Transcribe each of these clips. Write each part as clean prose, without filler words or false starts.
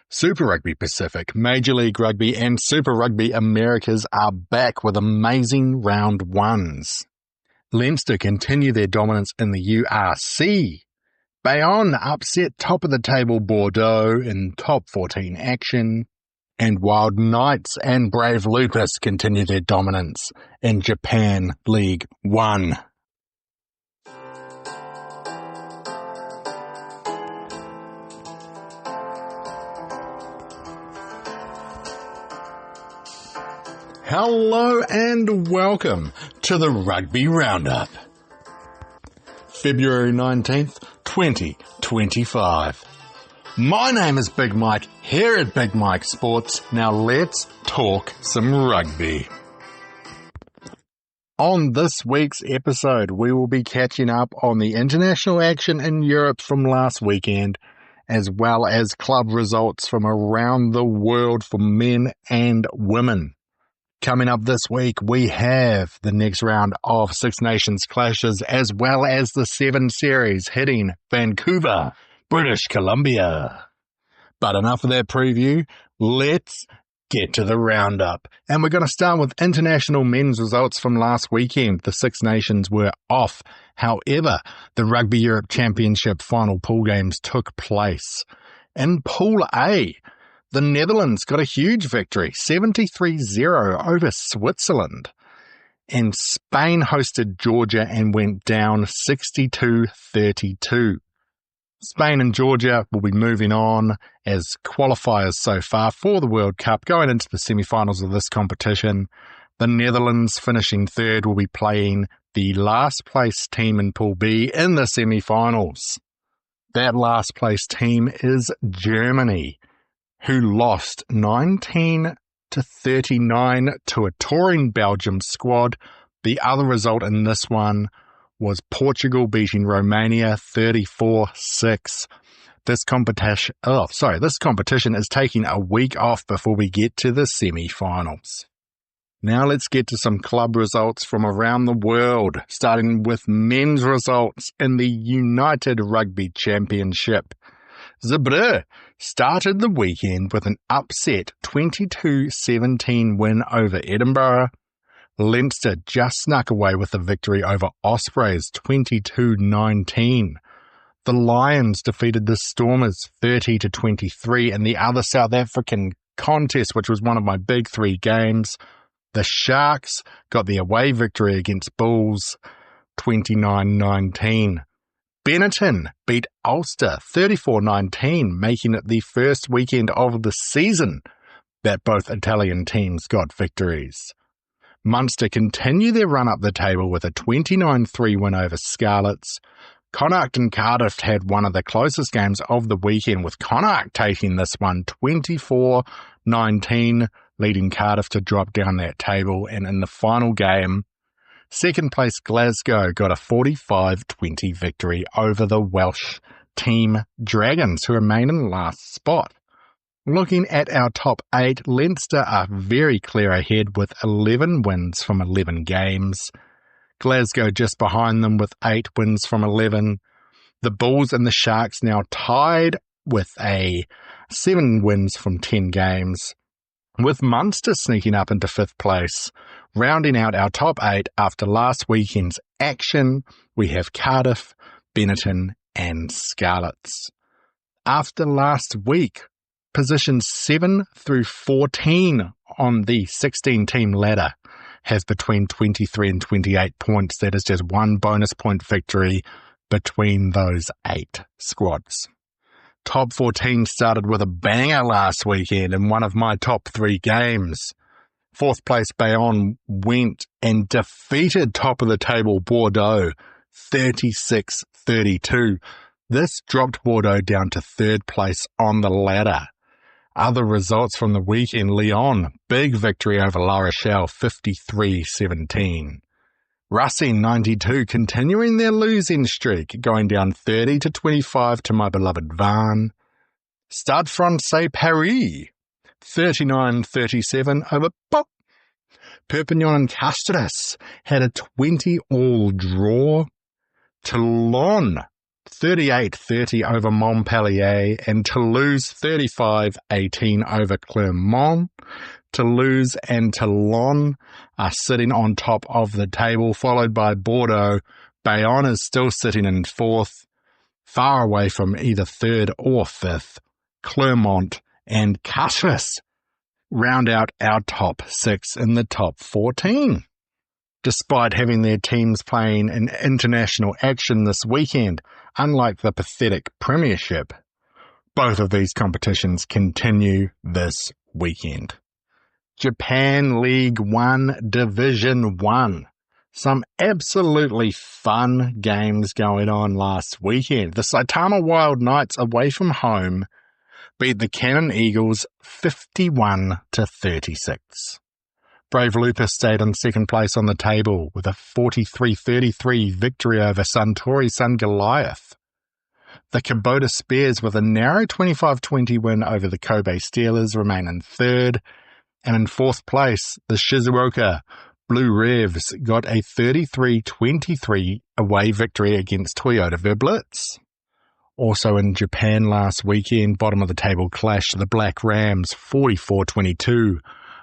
Super Rugby Pacific, Major League Rugby and Super Rugby Americas are back with amazing round ones. Leinster continue their dominance in the URC. Bayonne upset top of the table Bordeaux in top 14 action. And Wild Knights and Brave Lupus continue their dominance in Japan League 1. Hello and welcome to the Rugby Roundup. February 19th, 2025. My name is Big Mike here at Big Mike Sports. Now let's talk some rugby. On this week's episode, we will be catching up on the international action in Europe from last weekend, as well as club results from around the world for men and women. Coming up this week, we have the next round of Six Nations clashes, as well as the 7 series hitting Vancouver, British Columbia. But enough of that preview, let's get to the roundup. And we're going to start with international men's results from last weekend. The Six Nations were off. However, the Rugby Europe Championship final pool games took place. In Pool A, the Netherlands got a huge victory, 73-0 over Switzerland. And Spain hosted Georgia and went down 62-32. Spain and Georgia will be moving on as qualifiers so far for the World Cup, going into the semi-finals of this competition. The Netherlands, finishing third, will be playing the last place team in Pool B in the semi-finals. That last place team is Germany, who lost 19-39 to a touring Belgium squad. The other result in this one was Portugal beating Romania 34-6. This competition is taking a week off before we get to the semi-finals. Now let's get to some club results from around the world, starting with men's results in the United Rugby Championship. Zebre started the weekend with an upset 22-17 win over Edinburgh. Leinster just snuck away with a victory over Ospreys 22-19. The Lions defeated the Stormers 30-23 in the other South African contest, which was one of my big 3 games. The Sharks got the away victory against Bulls 29-19. Benetton beat Ulster 34-19, making it the first weekend of the season that both Italian teams got victories. Munster continue their run up the table with a 29-3 win over Scarlets. Connacht and Cardiff had one of the closest games of the weekend, with Connacht taking this one 24-19, leading Cardiff to drop down that table. And in the final game, second place Glasgow got a 45-20 victory over the Welsh team Dragons, who remain in last spot. Looking at our top 8, Leinster are very clear ahead with 11 wins from 11 games. Glasgow just behind them with 8 wins from 11. The Bulls and the Sharks now tied with 7 wins from 10 games, with Munster sneaking up into 5th place. Rounding out our top 8 after last weekend's action, we have Cardiff, Benetton and Scarlets. After last week, positions 7 through 14 on the 16-team ladder have between 23 and 28 points. That is just 1 bonus point victory between those 8 squads. Top 14 started with a banger last weekend in one of my top 3 games. 4th place Bayonne went and defeated top of the table Bordeaux 36-32. This dropped Bordeaux down to 3rd place on the ladder. Other results from the weekend: Lyon, big victory over La Rochelle 53-17. Racine 92 continuing their losing streak, going down 30-25 to my beloved Vannes. Stade Francais Paris 39-37 over Pop. Perpignan and Castres had a 20-all draw. Toulon 38-30 over Montpellier, and Toulouse 35-18 over Clermont. Toulouse and Toulon are sitting on top of the table, followed by Bordeaux. Bayonne is still sitting in fourth, far away from either third or fifth. Clermont and Castres round out our top 6 in the top 14. Despite having their teams playing in international action this weekend, unlike the pathetic Premiership, both of these competitions continue this weekend. Japan League 1 Division 1. Some absolutely fun games going on last weekend. The Saitama Wild Knights away from home beat the Cannon Eagles 51-36. Brave Lupus stayed in second place on the table with a 43-33 victory over Suntory Sun Goliath. The Kubota Spears with a narrow 25-20 win over the Kobe Steelers remain in third, and in fourth place, the Shizuoka Blue Revs got a 33-23 away victory against Toyota Verblitz. Also in Japan last weekend, bottom of the table clash, the Black Rams 44-22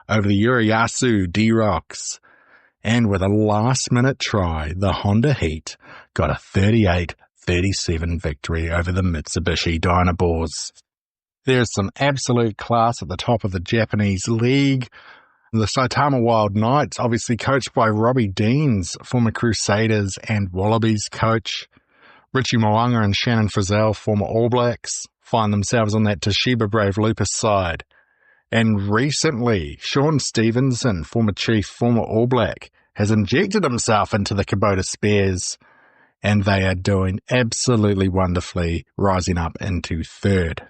over the Urayasu D-Rocks. And with a last-minute try, the Honda Heat got a 38-37 victory over the Mitsubishi Dynaboars. There's some absolute class at the top of the Japanese league. The Saitama Wild Knights, obviously coached by Robbie Deans, former Crusaders and Wallabies coach. Richie Moanga and Shannon Frizzell, former All Blacks, find themselves on that Toshiba Brave Lupus side. And recently, Sean Stevenson, former Chief, former All Black, has injected himself into the Kubota Spears, and they are doing absolutely wonderfully, rising up into third.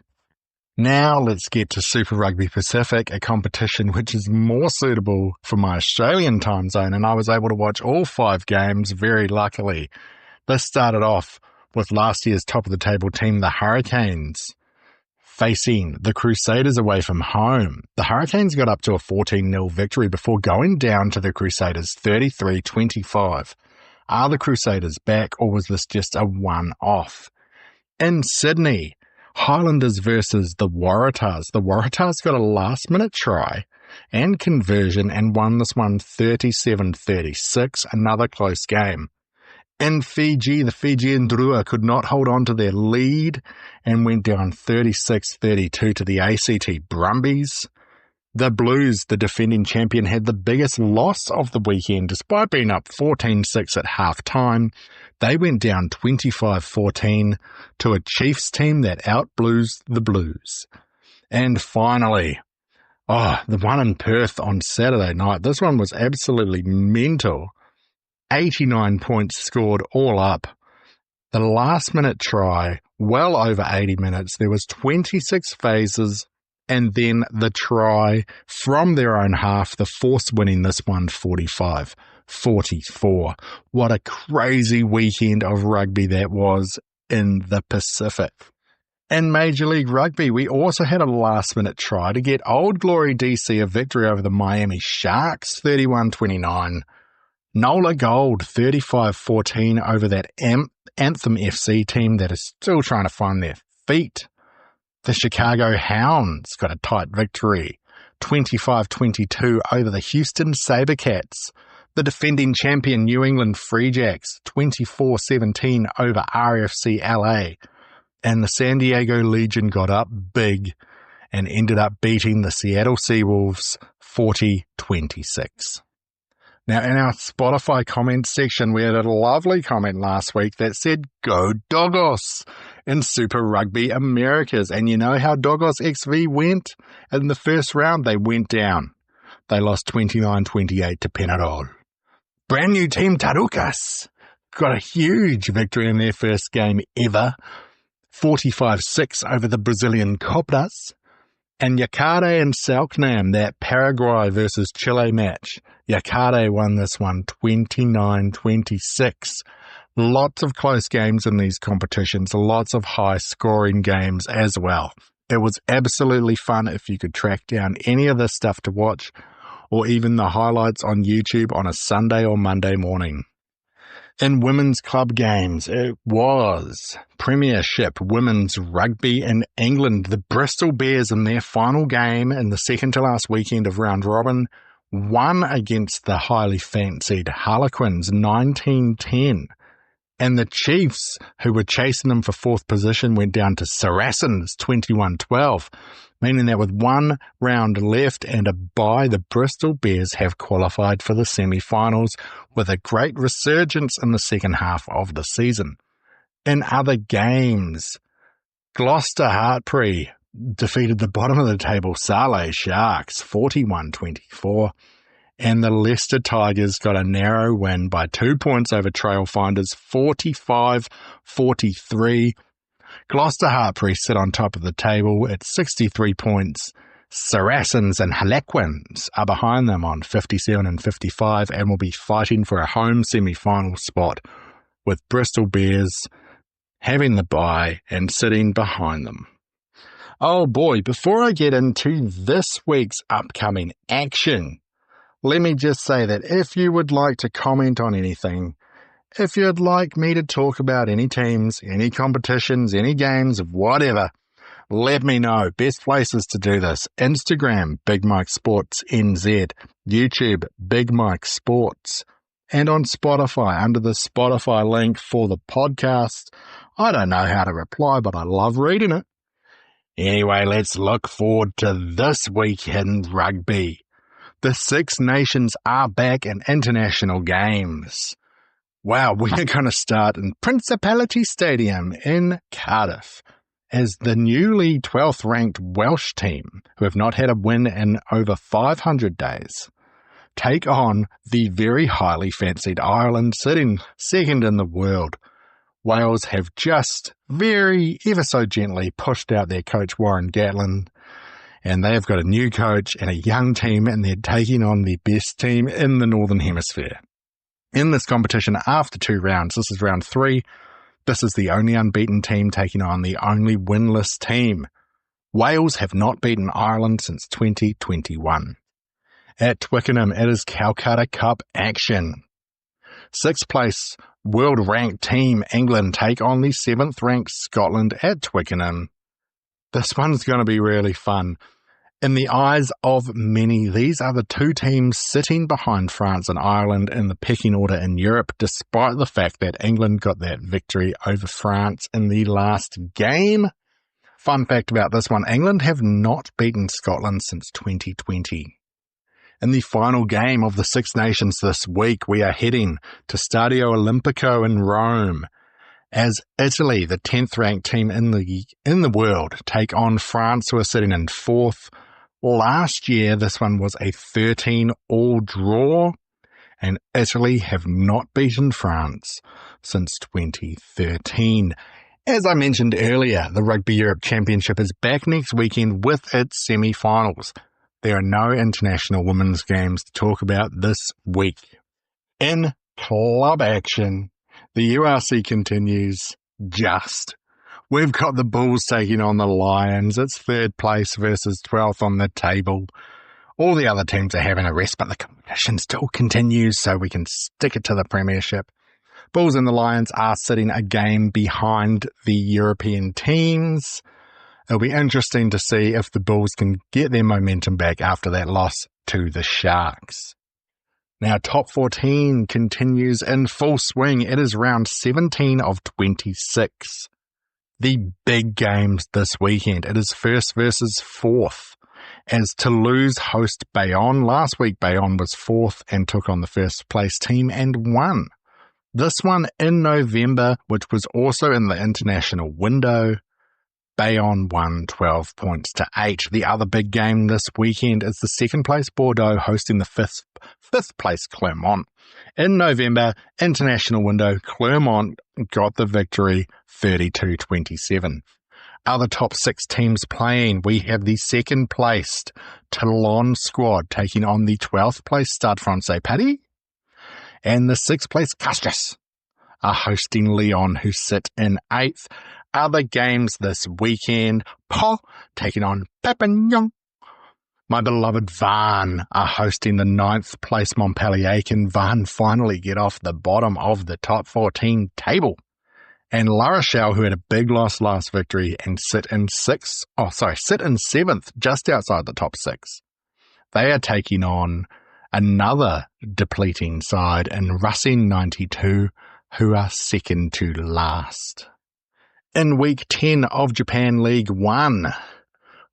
Now let's get to Super Rugby Pacific, a competition which is more suitable for my Australian time zone, and I was able to watch all 5 games very luckily. This started off with last year's top-of-the-table team, the Hurricanes, facing the Crusaders away from home. The Hurricanes got up to a 14-0 victory before going down to the Crusaders 33-25. Are the Crusaders back, or was this just a one-off? In Sydney, Highlanders versus the Waratahs. The Waratahs got a last-minute try and conversion and won this one 37-36, another close game. In Fiji, the Fijian Drua could not hold on to their lead and went down 36-32 to the ACT Brumbies. The Blues, the defending champion, had the biggest loss of the weekend. Despite being up 14-6 at half-time, they went down 25-14 to a Chiefs team that outblues the Blues. And finally, the one in Perth on Saturday night. This one was absolutely mental. 89 points scored all up. The last-minute try, well over 80 minutes. There was 26 phases, and then the try from their own half, the Force winning this one 45-44. What a crazy weekend of rugby that was in the Pacific. In Major League Rugby, we also had a last-minute try to get Old Glory DC a victory over the Miami Sharks, 31-29. Nola Gold, 35-14 over that Anthem FC team that is still trying to find their feet. The Chicago Hounds got a tight victory, 25-22 over the Houston Sabercats. The defending champion New England Free Jacks, 24-17 over RFC LA. And the San Diego Legion got up big and ended up beating the Seattle Seawolves 40-26. Now, in our Spotify comments section, we had a lovely comment last week that said, "Go Doggos" in Super Rugby Americas. And you know how Doggos XV went? In the first round, they went down. They lost 29-28 to Penarol. Brand new team Tarukas got a huge victory in their first game ever, 45-6 over the Brazilian Cobras. And Yakare and Selknam, that Paraguay versus Chile match. Yakare won this one 29-26. Lots of close games in these competitions, lots of high-scoring games as well. It was absolutely fun if you could track down any of this stuff to watch, or even the highlights on YouTube on a Sunday or Monday morning. In women's club games, it was Premiership Women's Rugby in England. The Bristol Bears in their final game in the second to last weekend of round robin won against the highly fancied Harlequins 19-10. And the Chiefs, who were chasing them for fourth position, went down to Saracens 21-12, meaning that with one round left and a bye, the Bristol Bears have qualified for the semi-finals with a great resurgence in the second half of the season. In other games, Gloucester Hartpury defeated the bottom of the table Salé Sharks 41-24. And the Leicester Tigers got a narrow win by 2 points over Trailfinders, 45-43. Gloucester Hartpury sit on top of the table at 63 points. Saracens and Harlequins are behind them on 57 and 55 and will be fighting for a home semi-final spot, with Bristol Bears having the bye and sitting behind them. Oh boy, before I get into this week's upcoming action, let me just say that if you would like to comment on anything, if you'd like me to talk about any teams, any competitions, any games, whatever, let me know. Best places to do this: Instagram, Big Mike Sports NZ, YouTube, Big Mike Sports, and on Spotify, under the Spotify link for the podcast. I don't know how to reply, but I love reading it. Anyway, let's look forward to this week in rugby. The Six Nations are back in international games. Wow, we're going to start in Principality Stadium in Cardiff as the newly 12th ranked Welsh team, who have not had a win in over 500 days, take on the very highly fancied Ireland, sitting second in the world. Wales have just ever so gently pushed out their coach Warren Gatland, and they have got a new coach and a young team, and they're taking on the best team in the Northern Hemisphere. In this competition, after 2 rounds, this is round 3, this is the only unbeaten team taking on the only winless team. Wales have not beaten Ireland since 2021. At Twickenham, it is Calcutta Cup action. 6th place world-ranked team England take on the 7th ranked Scotland at Twickenham. This one's going to be really fun. In the eyes of many, these are the 2 teams sitting behind France and Ireland in the pecking order in Europe, despite the fact that England got that victory over France in the last game. Fun fact about this one, England have not beaten Scotland since 2020. In the final game of the Six Nations this week, we are heading to Stadio Olimpico in Rome, as Italy, the 10th ranked team in the world, take on France, who are sitting in 4th. Last year, this one was a 13-all draw, and Italy have not beaten France since 2013. As I mentioned earlier, the Rugby Europe Championship is back next weekend with its semi-finals. There are no international women's games to talk about this week. In club action, the URC continues just. We've got the Bulls taking on the Lions. It's 3rd place versus 12th on the table. All the other teams are having a rest, but the competition still continues, so we can stick it to the Premiership. Bulls and the Lions are sitting a game behind the European teams. It'll be interesting to see if the Bulls can get their momentum back after that loss to the Sharks. Now, top 14 continues in full swing. It is round 17 of 26. The big games this weekend. It is 1st versus 4th, as Toulouse host Bayonne. Last week, Bayonne was 4th and took on the 1st place team and won. This one in November, which was also in the international window, Bayonne won 12 points to 8. The other big game this weekend is the 2nd place Bordeaux hosting the 5th place Clermont. In November, international window, Clermont got the victory 32-27. Other top 6 teams playing, we have the 2nd placed Toulon squad taking on the 12th place Stade Francais Paris, and the 6th place Castres are hosting Lyon, who sit in 8th. Other games this weekend, Pau taking on Perpignan, My beloved Vaughan are hosting the 9th place Montpellier. Can Vaughan finally get off the bottom of the top 14 table? And La Rochelle, who had a big loss last victory and sit in 7th, just outside the top 6. They are taking on another depleting side in Racing 92, who are second to last. In week 10 of Japan League 1,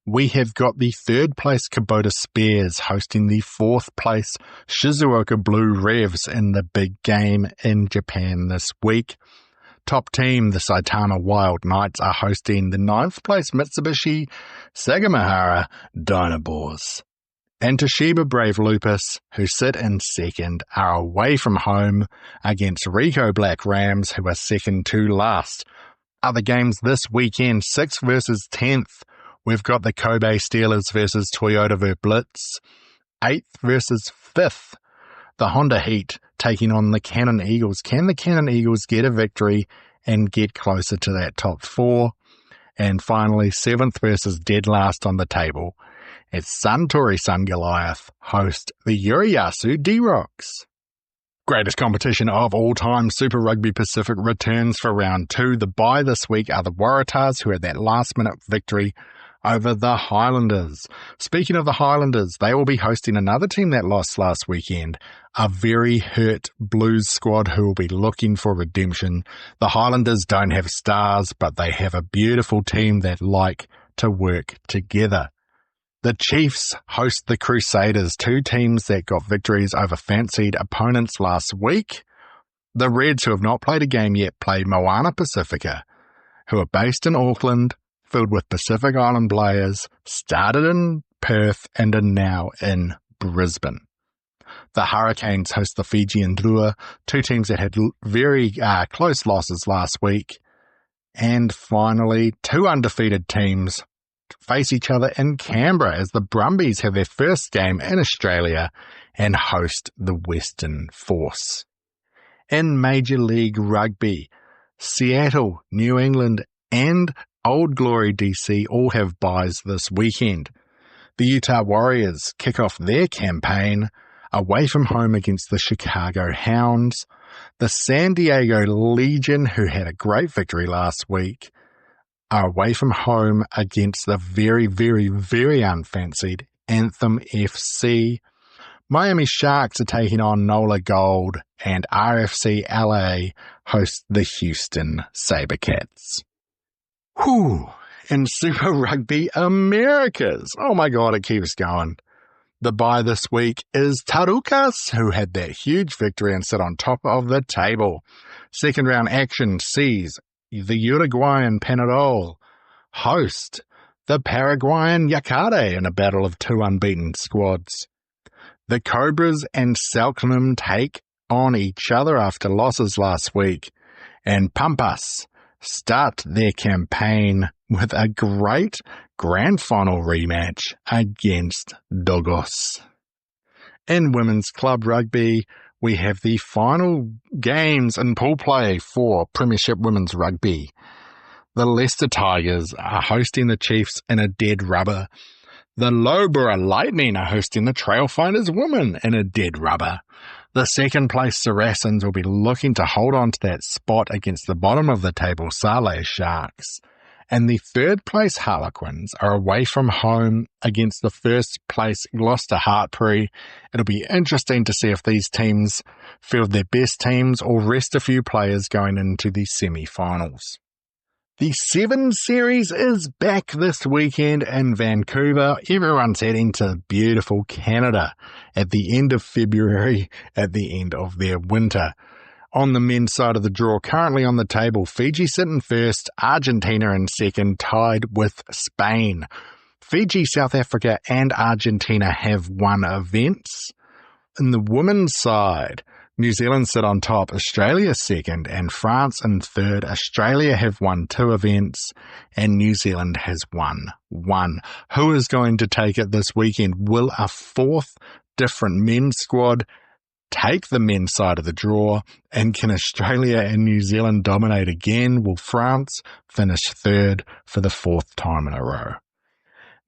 we have got the 3rd place Kubota Spears hosting the 4th place Shizuoka Blue Revs in the big game in Japan this week. Top team, the Saitama Wild Knights, are hosting the 9th place Mitsubishi Sagamihara Dynabors. And Toshiba Brave Lupus, who sit in 2nd, are away from home against Rico Black Rams, who are second to last. Other games this weekend, 6th versus 10th. We've got the Kobe Steelers versus Toyota Verblitz. 8th versus 5th. The Honda Heat taking on the Cannon Eagles. Can the Cannon Eagles get a victory and get closer to that top 4? And finally, 7th versus dead last on the table. It's Suntory Sun Goliath host the Uriyasu D-Rocks. Greatest competition of all time, Super Rugby Pacific returns for round 2. The bye this week are the Waratahs, who had that last-minute victory over the Highlanders. Speaking of the Highlanders, they will be hosting another team that lost last weekend, a very hurt Blues squad who will be looking for redemption. The Highlanders don't have stars, but they have a beautiful team that like to work together. The Chiefs host the Crusaders, 2 teams that got victories over fancied opponents last week. The Reds, who have not played a game yet, play Moana Pacifica, who are based in Auckland, filled with Pacific Island players, started in Perth and are now in Brisbane. The Hurricanes host the Fijian Drua, 2 teams that had very close losses last week. And finally, 2 undefeated teams face each other in Canberra as the Brumbies have their first game in Australia and host the Western Force. In Major League Rugby, Seattle, New England and Old Glory DC all have byes this weekend. The Utah Warriors kick off their campaign away from home against the Chicago Hounds. The San Diego Legion, who had a great victory last week, are away from home against the very, very, very unfancied Anthem FC. Miami Sharks are taking on NOLA Gold, and RFC LA host the Houston Sabercats. Whew! In Super Rugby Americas. Oh my God, it keeps going. The bye this week is Tarukas, who had that huge victory and sit on top of the table. Second round action sees the Uruguayan Penarol host the Paraguayan Yakare in a battle of 2 unbeaten squads. The Cobras and Selknam take on each other after losses last week, and Pampas start their campaign with a great grand final rematch against Dogos. In Women's Club Rugby, we have the final games in pool play for Premiership Women's Rugby. The Leicester Tigers are hosting the Chiefs in a dead rubber. The Loughborough Lightning are hosting the Trailfinders Women in a dead rubber. The second place Saracens will be looking to hold on to that spot against the bottom of the table Saleh Sharks. And the third place Harlequins are away from home against the first place Gloucester Hartpury. It'll be interesting to see if these teams field their best teams or rest a few players going into the semi-finals. The 7 Series is back this weekend in Vancouver. Everyone's heading to beautiful Canada at the end of February, at the end of their winter. On the men's side of the draw, currently on the table, Fiji sitting first, Argentina in second, tied with Spain. Fiji, South Africa and Argentina have won events. In the women's side, New Zealand sit on top, Australia second and France in third. Australia have won 2 events and New Zealand has won 1. Who is going to take it this weekend? Will a 4th different men's squad take the men's side of the draw, and can Australia and New Zealand dominate again? Will France finish third for the 4th time in a row?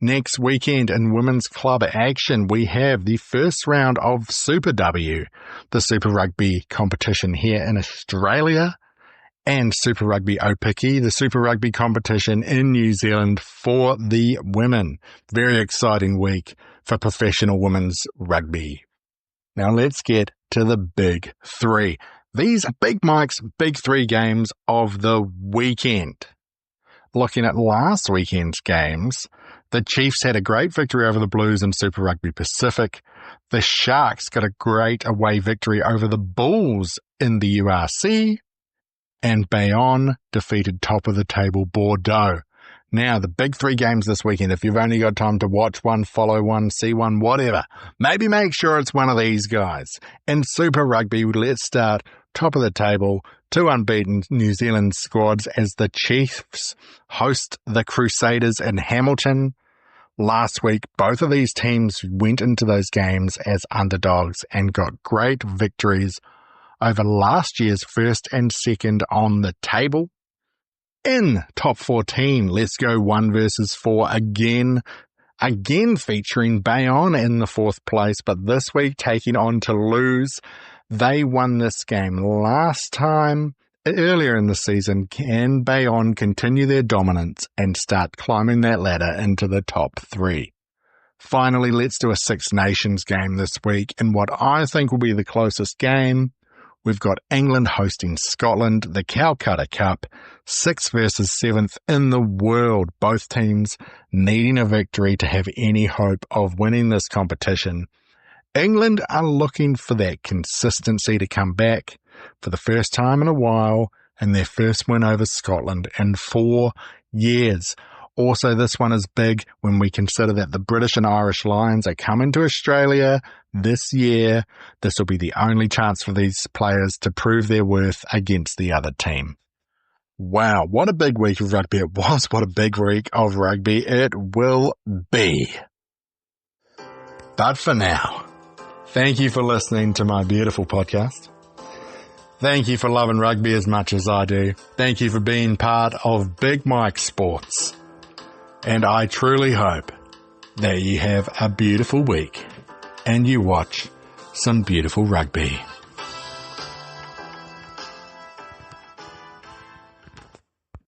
Next weekend in women's club action, we have the first round of Super W, the Super Rugby competition here in Australia, and Super Rugby Opiki, the Super Rugby competition in New Zealand for the women. Very exciting week for professional women's rugby. Now let's get to the big three. These are Big Mike's big three games of the weekend. Looking at last weekend's games, the Chiefs had a great victory over the Blues in Super Rugby Pacific. The Sharks got a great away victory over the Bulls in the URC. And Bayonne defeated top of the table Bordeaux. Now, the big three games this weekend, if you've only got time to watch one, follow one, see one, whatever, maybe make sure it's one of these guys. In Super Rugby, let's start top of the table, two unbeaten New Zealand squads as the Chiefs host the Crusaders in Hamilton. Last week, both of these teams went into those games as underdogs and got great victories over last year's first and second on the table. In top 14, let's go 1 versus 4 again featuring Bayonne in the fourth place, but this week taking on Toulouse. They won this game last time earlier in the season. Can Bayonne continue their dominance and start climbing that ladder into the top 3? Finally, let's do a Six Nations game this week in what I think will be the closest game. We've got England hosting Scotland, the Calcutta Cup, 6th versus 7th in the world. Both teams needing a victory to have any hope of winning this competition. England are looking for that consistency to come back for the first time in a while and their first win over Scotland in 4 years. Also, this one is big when we consider that the British and Irish Lions are coming to Australia this year. This will be the only chance for these players to prove their worth against the other team. Wow, what a big week of rugby it was. What a big week of rugby it will be. But for now, thank you for listening to my beautiful podcast. Thank you for loving rugby as much as I do. Thank you for being part of Big Mike Sports. And I truly hope that you have a beautiful week and you watch some beautiful rugby.